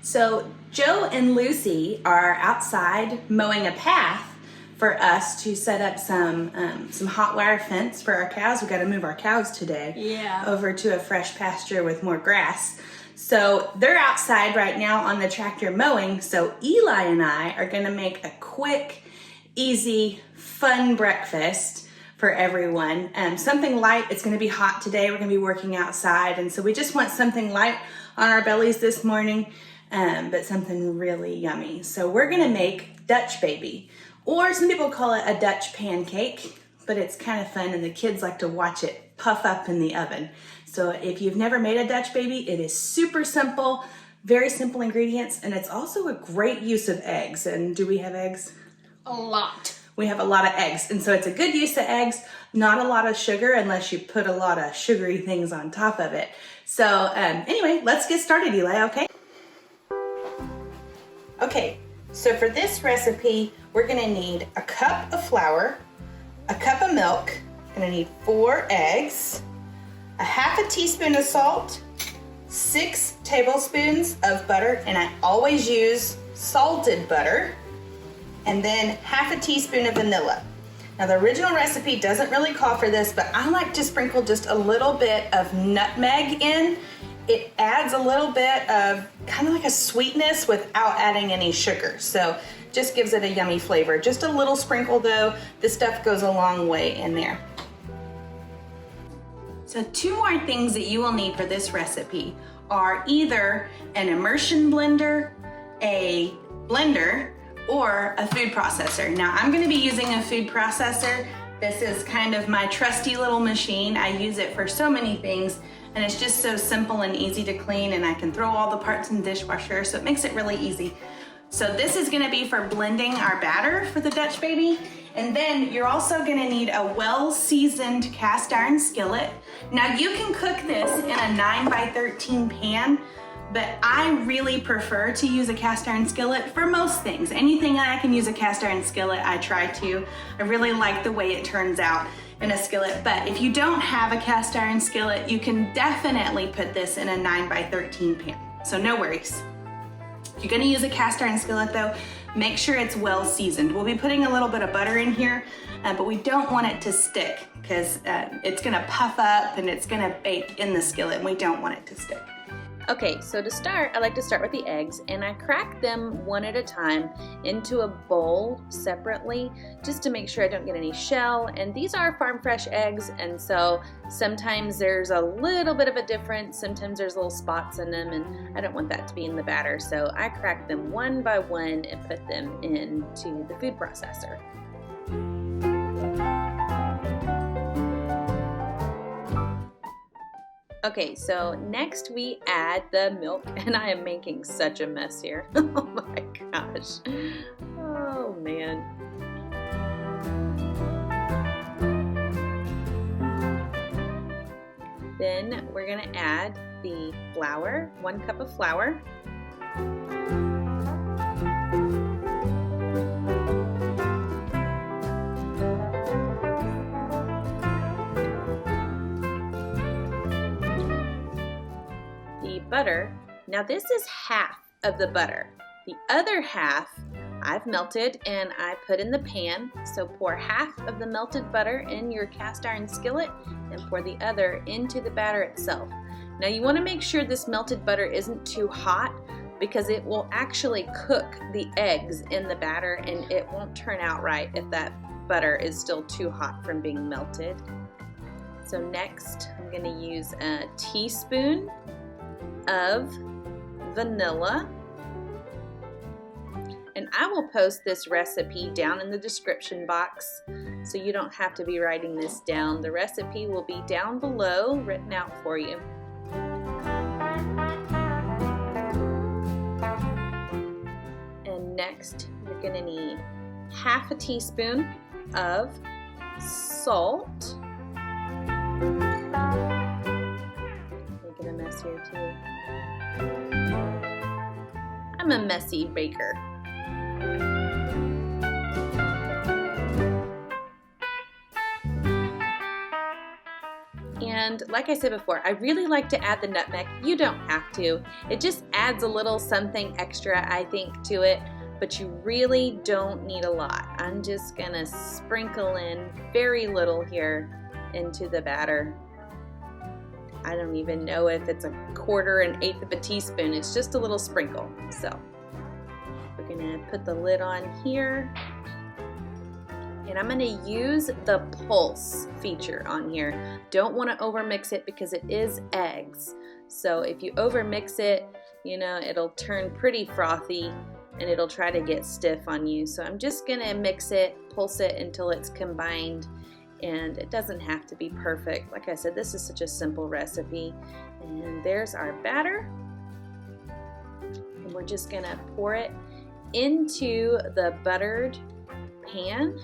So Joe and Lucy are outside mowing a path for us to set up some hot wire fence for our cows. We got to move our cows today over to a fresh pasture with more grass. So they're outside right now on the tractor mowing. So Eli and I are going to make a quick, easy, fun breakfast for everyone. Something light. It's going to be hot today. We're going to be working outside. And so we just want something light on our bellies this morning, but something really yummy. So we're going to make Dutch baby, or some people call it a Dutch pancake, but it's kind of fun and the kids like to watch it puff up in the oven. So if you've never made a Dutch baby, it is super simple, very simple ingredients, and it's also a great use of eggs. And do we have eggs? A lot. We have a lot of eggs, and so it's a good use of eggs, not a lot of sugar unless you put a lot of sugary things on top of it. So anyway, let's get started, Eli, okay? Okay, so for this recipe, we're gonna need a cup of flour, a cup of milk, gonna need 4 eggs, a half a teaspoon of salt, 6 tablespoons of butter, and I always use salted butter, and then half a teaspoon of vanilla. Now the original recipe doesn't really call for this, but I like to sprinkle just a little bit of nutmeg in. It adds a little bit of kind of like a sweetness without adding any sugar. So just gives it a yummy flavor. Just a little sprinkle though. This stuff goes a long way in there. So 2 more things that you will need for this recipe are either an immersion blender, a blender, or a food processor. Now I'm gonna be using a food processor. This is kind of my trusty little machine. I use it for so many things, and it's just so simple and easy to clean, and I can throw all the parts in the dishwasher, so it makes it really easy. So this is gonna be for blending our batter for the Dutch baby. And then you're also gonna need a well-seasoned cast iron skillet. Now you can cook this in a 9x13 pan, but I really prefer to use a cast iron skillet for most things. Anything I can use a cast iron skillet, I try to. I really like the way it turns out in a skillet, but if you don't have a cast iron skillet, you can definitely put this in a 9x13 pan, so no worries. If you're gonna use a cast iron skillet though, make sure it's well seasoned. We'll be putting a little bit of butter in here, but we don't want it to stick because it's gonna puff up and it's gonna bake in the skillet, and we don't want it to stick. Okay, so to start, I like to start with the eggs, and I crack them one at a time into a bowl separately just to make sure I don't get any shell. And these are farm fresh eggs, and so sometimes there's a little bit of a difference, sometimes there's little spots in them, and I don't want that to be in the batter. So I crack them one by one and put them into the food processor. Okay, so next we add the milk, and I am making such a mess here. Oh my gosh. Oh man. Then we're gonna add the flour, 1 cup of flour. Butter. Now this is half of the butter. The other half I've melted and I put in the pan. So pour half of the melted butter in your cast iron skillet and pour the other into the batter itself. Now you want to make sure this melted butter isn't too hot, because it will actually cook the eggs in the batter and it won't turn out right if that butter is still too hot from being melted. So next I'm going to use a teaspoon of vanilla, and I will post this recipe down in the description box so you don't have to be writing this down. The recipe will be down below written out for you. And next you're going to need half a teaspoon of salt. Making a mess here too. I'm a messy baker. And like I said before, I really like to add the nutmeg. You don't have to. It just adds a little something extra, I think, to it, but you really don't need a lot. I'm just gonna sprinkle in very little here into the batter. I don't even know if it's 1/4, 1/8 of a teaspoon. It's just a little sprinkle. So we're gonna put the lid on here. And I'm gonna use the pulse feature on here. Don't wanna overmix it because it is eggs. So if you overmix it, you know, it'll turn pretty frothy and it'll try to get stiff on you. So I'm just gonna mix it, pulse it until it's combined, and it doesn't have to be perfect. Like I said, this is such a simple recipe. And there's our batter. And we're just gonna pour it into the buttered pan.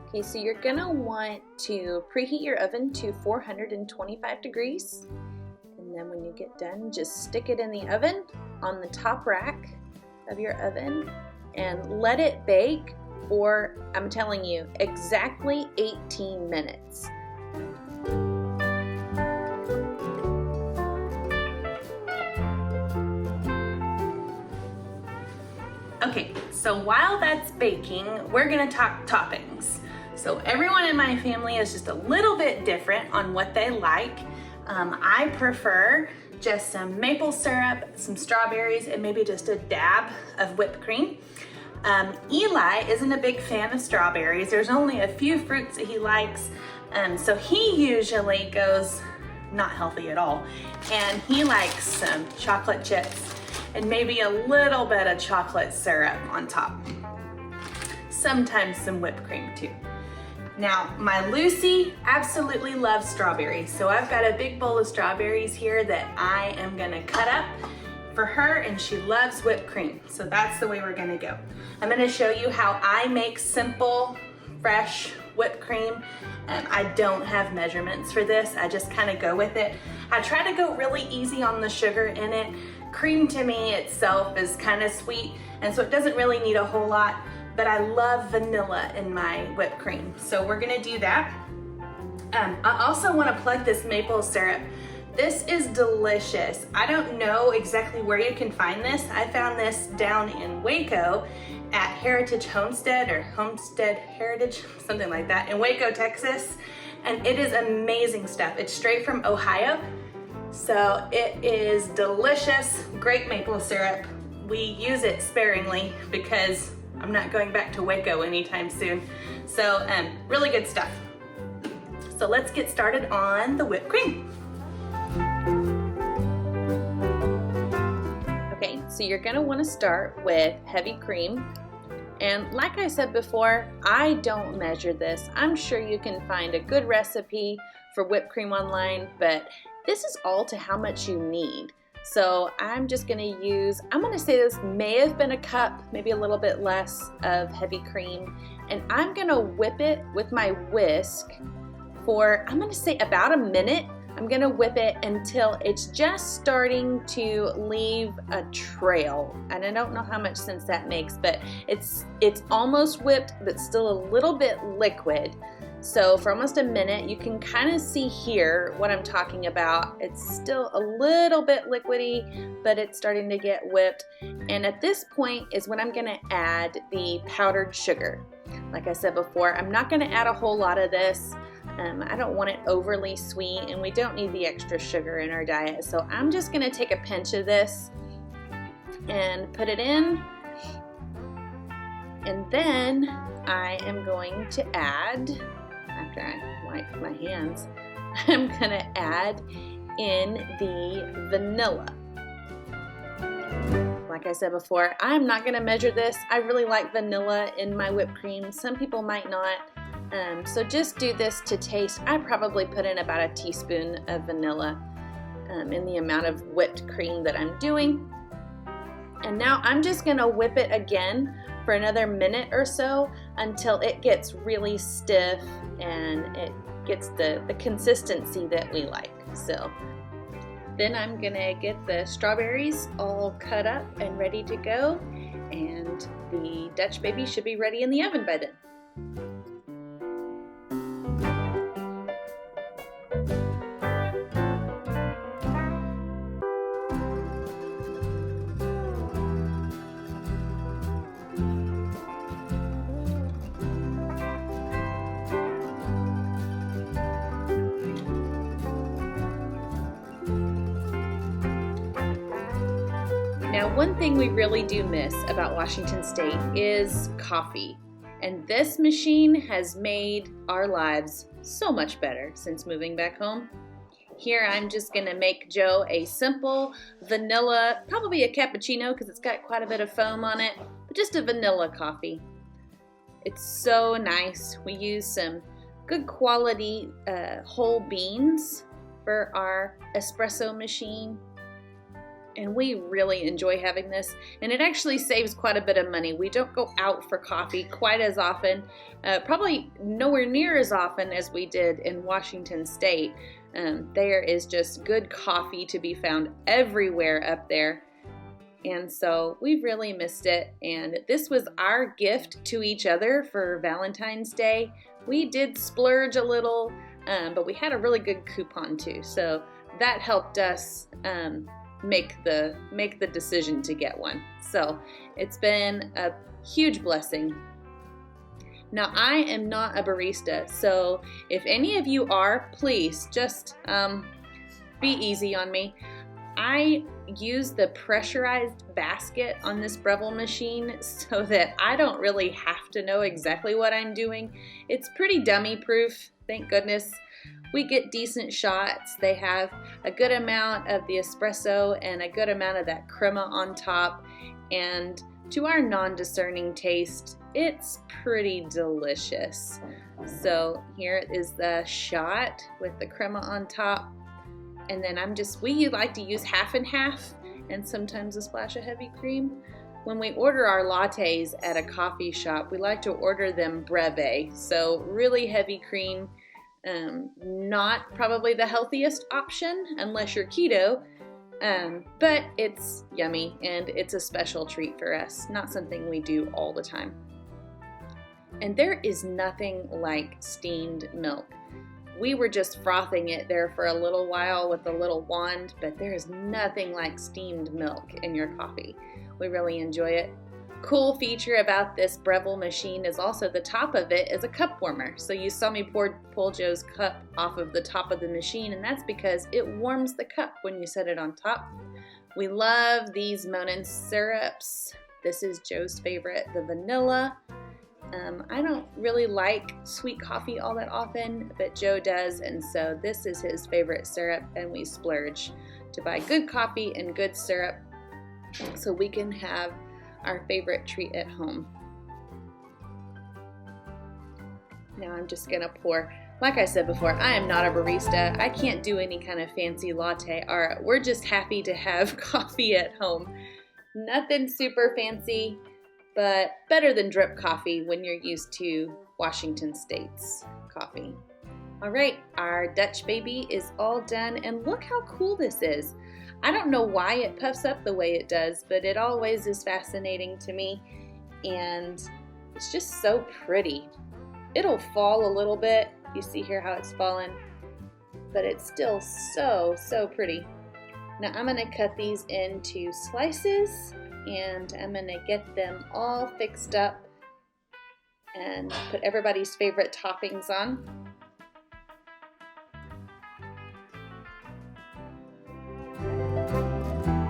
Okay, so you're gonna want to preheat your oven to 425 degrees. And then when you get done, just stick it in the oven on the top rack of your oven and let it bake for, I'm telling you, exactly 18 minutes. Okay, so while that's baking, we're gonna talk toppings. So everyone in my family is just a little bit different on what they like. I prefer just some maple syrup, some strawberries, and maybe just a dab of whipped cream. Eli isn't a big fan of strawberries. There's only a few fruits that he likes, so he usually goes not healthy at all. And he likes some chocolate chips and maybe a little bit of chocolate syrup on top. Sometimes some whipped cream too. Now, my Lucy absolutely loves strawberries, so I've got a big bowl of strawberries here that I am gonna cut up for her, and she loves whipped cream, so that's the way we're gonna go. I'm gonna show you how I make simple, fresh whipped cream. I don't have measurements for this, I just kind of go with it. I try to go really easy on the sugar in it. Cream to me itself is kind of sweet, and so it doesn't really need a whole lot, but I love vanilla in my whipped cream. So we're gonna do that. I also wanna plug this maple syrup. This is delicious. I don't know exactly where you can find this. I found this down in Waco at Heritage Homestead or Homestead Heritage, something like that, in Waco, Texas. And it is amazing stuff. It's straight from Ohio. So it is delicious, great maple syrup. We use it sparingly because I'm not going back to Waco anytime soon. So really good stuff. So let's get started on the whipped cream. Okay, so you're gonna wanna start with heavy cream. And like I said before, I don't measure this. I'm sure you can find a good recipe for whipped cream online, but this is all to how much you need. So I'm just gonna use, I'm gonna say this may have been a cup, maybe a little bit less of heavy cream. And I'm gonna whip it with my whisk for, I'm gonna say about a minute. I'm gonna whip it until it's just starting to leave a trail. And I don't know how much sense that makes, but it's almost whipped, but still a little bit liquid. So for almost a minute, you can kind of see here what I'm talking about. It's still a little bit liquidy, but it's starting to get whipped. And at this point is when I'm gonna add the powdered sugar. Like I said before, I'm not gonna add a whole lot of this. I don't want it overly sweet, and we don't need the extra sugar in our diet. So I'm just gonna take a pinch of this and put it in. And then I am going to add, after I wipe my hands, I'm gonna add in the vanilla. Like I said before, I'm not gonna measure this. I really like vanilla in my whipped cream. Some people might not. So just do this to taste. I probably put in about a teaspoon of vanilla in the amount of whipped cream that I'm doing. And now I'm just gonna whip it again for another minute or so until it gets really stiff and it gets the consistency that we like. So Then I'm gonna get the strawberries all cut up and ready to go, and the Dutch baby should be ready in the oven by then. Now, one thing we really do miss about Washington State is coffee. And this machine has made our lives so much better since moving back home. Here I'm just gonna make Joe a simple vanilla, probably a cappuccino because it's got quite a bit of foam on it, but just a vanilla coffee. It's so nice. We use some good quality whole beans for our espresso machine. And we really enjoy having this, and it actually saves quite a bit of money. We don't go out for coffee quite as often, probably nowhere near as often as we did in Washington State. There is just good coffee to be found everywhere up there, and so we've really missed it. And this was our gift to each other for Valentine's Day. We did splurge a little, but we had a really good coupon too, so that helped us make the decision to get one. So it's been a huge blessing. Now, I am not a barista, so if any of you are, please just be easy on me. I use the pressurized basket on this Breville machine so that I don't really have to know exactly what I'm doing. It's pretty dummy proof, thank goodness. We get decent shots. They have a good amount of the espresso and a good amount of that crema on top. And to our non-discerning taste, it's pretty delicious. So here is the shot with the crema on top. And then we like to use half and half and sometimes a splash of heavy cream. When we order our lattes at a coffee shop, we like to order them Breville. So really heavy cream. Not probably the healthiest option unless you're keto, but it's yummy and it's a special treat for us, not something we do all the time. And there is nothing like steamed milk. We were just frothing it there for a little while with a little wand, but there is nothing like steamed milk in your coffee. We really enjoy it. Cool feature about this Breville machine is also the top of it is a cup warmer. So you saw me pull Joe's cup off of the top of the machine, and that's because it warms the cup when you set it on top. We love these Monin syrups. This is Joe's favorite, the vanilla. I don't really like sweet coffee all that often, but Joe does, and so this is his favorite syrup, and we splurge to buy good coffee and good syrup so we can have our favorite treat at home. Now I'm just gonna pour, like I said before, I am not a barista. I can't do any kind of fancy latte art. We're just happy to have coffee at home. Nothing super fancy, but better than drip coffee when you're used to Washington State's coffee. All right, our Dutch baby is all done, and look how cool this is. I don't know why it puffs up the way it does, but it always is fascinating to me, and it's just so pretty. It'll fall a little bit. You see here how it's fallen, but it's still so pretty. Now I'm gonna cut these into slices, and I'm gonna get them all fixed up and put everybody's favorite toppings on.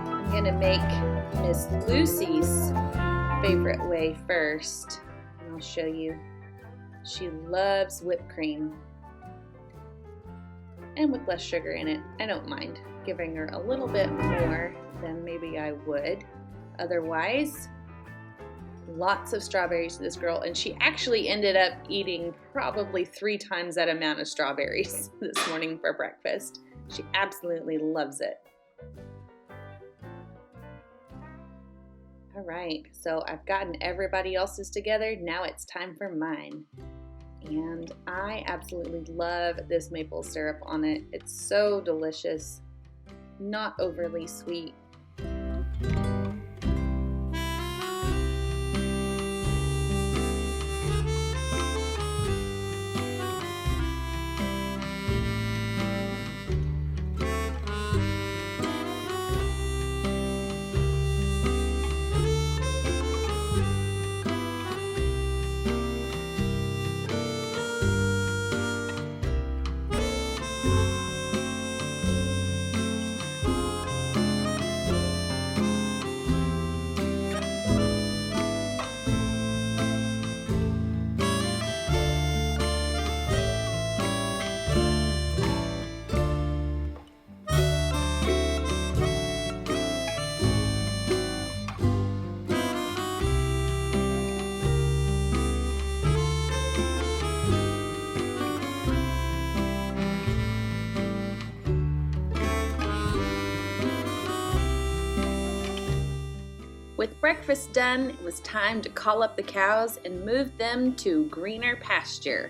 I'm gonna make Miss Lucy's favorite way first, and I'll show you. She loves whipped cream, and with less sugar in it. I don't mind giving her a little bit more than maybe I would otherwise. Lots of strawberries to this girl, and she actually ended up eating probably 3 times that amount of strawberries this morning for breakfast. She absolutely loves it. All right, so I've gotten everybody else's together. Now it's time for mine. And I absolutely love this maple syrup on it. It's so delicious. not overly sweet. With breakfast done, it was time to call up the cows and move them to greener pasture.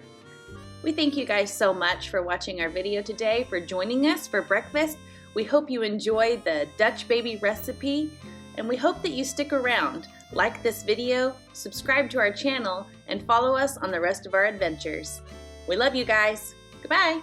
We thank you guys so much for watching our video today, for joining us for breakfast. We hope you enjoyed the Dutch baby recipe, and we hope that you stick around, like this video, subscribe to our channel, and follow us on the rest of our adventures. We love you guys. Goodbye.